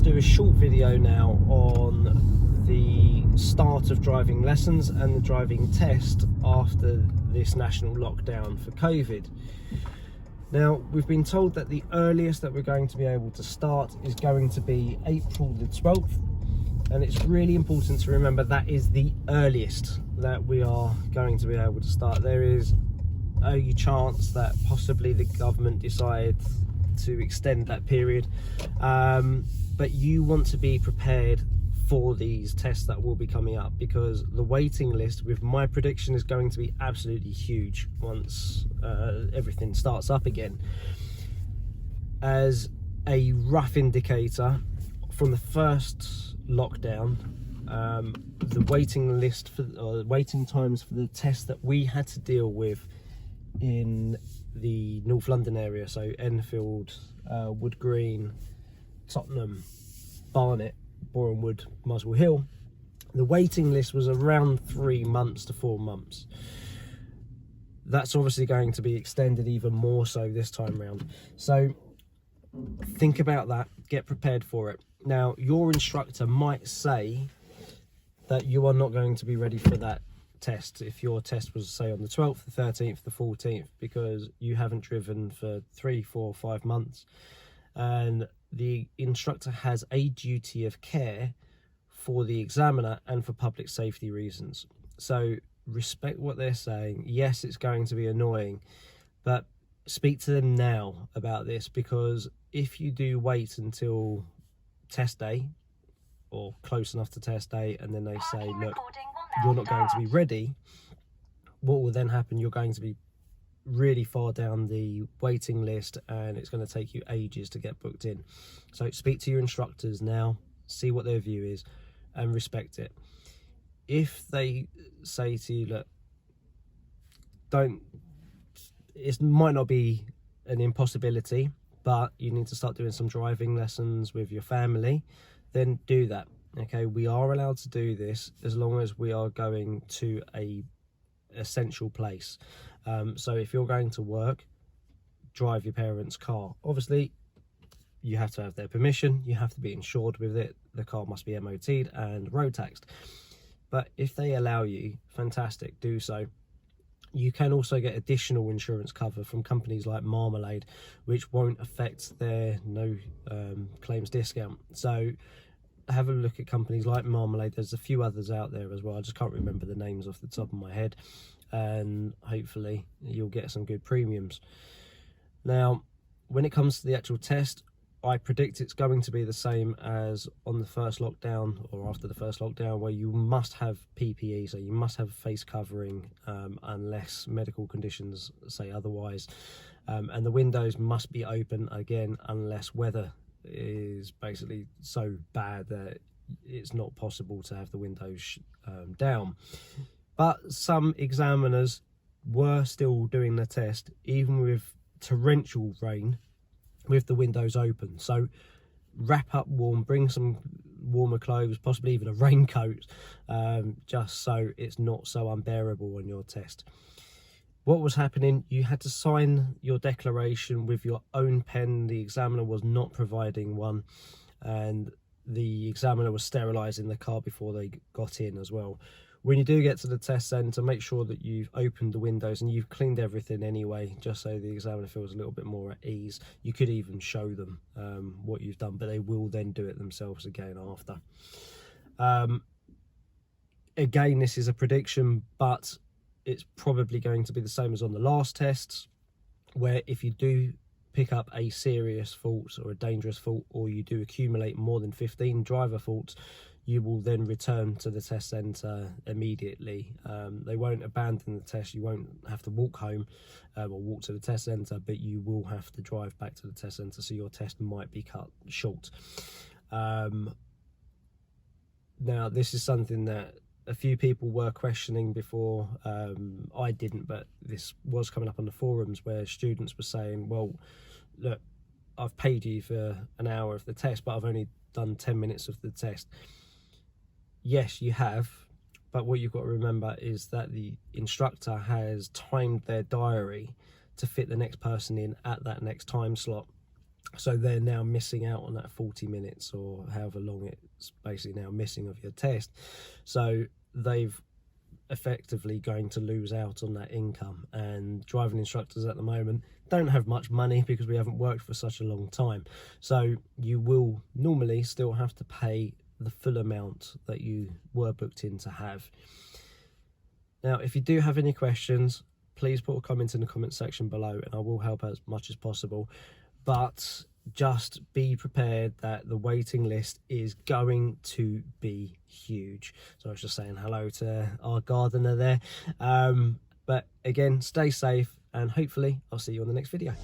do a short video now on the start of driving lessons and the driving test after this national lockdown for COVID. Now, we've been told that the earliest that we're going to be able to start is going to be April the 12th, and it's really important to remember that is the earliest that we are going to be able to start. There is a chance that possibly the government decides to extend that period, but you want to be prepared for these tests that will be coming up, because the waiting list, with my prediction, is going to be absolutely huge once everything starts up again. As a rough indicator, from the first lockdown, the waiting list for waiting times for the tests that we had to deal with in the North London area, so Enfield, Wood Green, Tottenham, Barnet, Boreham Wood, Muswell Hill, the waiting list was around 3 months to 4 months. That's obviously going to be extended even more so this time round. So think about that, get prepared for it. Now, your instructor might say that you are not going to be ready for that test if your test was, say, on the 12th, the 13th, the 14th, because you haven't driven for 3, 4, 5 months, and the instructor has a duty of care for the examiner and for public safety reasons. So respect what they're saying. Yes, it's going to be annoying, but speak to them now about this, because if you do wait until test day or close enough to test day and then they say, look, you're not going to be ready, what will then happen? You're going to be really far down the waiting list and it's going to take you ages to get booked in. So speak to your instructors now, see what their view is, and respect it. If they say to you, look, it might not be an impossibility, but you need to start doing some driving lessons with your family, then do that. Okay, we are allowed to do this as long as we are going to a essential place. So if you're going to work, drive your parents' car. Obviously, you have to have their permission, you have to be insured with it, the car must be MOT'd and road taxed. But if they allow you, fantastic, do so. You can also get additional insurance cover from companies like Marmalade, which won't affect their no claims discount. So have a look at companies like Marmalade. There's a few others out there as well, I just can't remember the names off the top of my head, and hopefully you'll get some good premiums. Now, when it comes to the actual test, I predict it's going to be the same as on the first lockdown or after the first lockdown, where you must have PPE, so you must have face covering unless medical conditions say otherwise, and the windows must be open again unless weather is basically so bad that it's not possible to have the windows down. But some examiners were still doing the test even with torrential rain with the windows open. So wrap up warm, bring some warmer clothes, possibly even a raincoat, just so it's not so unbearable on your test. What was happening, you had to sign your declaration with your own pen. The examiner was not providing one, and the examiner was sterilising the car before they got in as well. When you do get to the test centre, make sure that you've opened the windows and you've cleaned everything anyway, just so the examiner feels a little bit more at ease. You could even show them what you've done, but they will then do it themselves again after. Again, this is a prediction, but it's probably going to be the same as on the last tests, where if you do pick up a serious fault or a dangerous fault, or you do accumulate more than 15 driver faults, you will then return to the test centre immediately. They won't abandon the test. You won't have to walk home or walk to the test centre, but you will have to drive back to the test centre, so your test might be cut short. Now, this is something that a few people were questioning before. I didn't, but this was coming up on the forums where students were saying, well, look, I've paid you for an hour of the test, but I've only done 10 minutes of the test. Yes, you have, but what you've got to remember is that the instructor has timed their diary to fit the next person in at that next time slot. So they're now missing out on that 40 minutes or however long it's basically now missing of your test. So they've effectively going to lose out on that income, and driving instructors at the moment don't have much money because we haven't worked for such a long time. So you will normally still have to pay the full amount that you were booked in to have. Now, if you do have any questions, please put a comment in the comment section below and I will help as much as possible. But just be prepared that the waiting list is going to be huge. So I was just saying hello to our gardener there. But again, stay safe and hopefully I'll see you on the next video.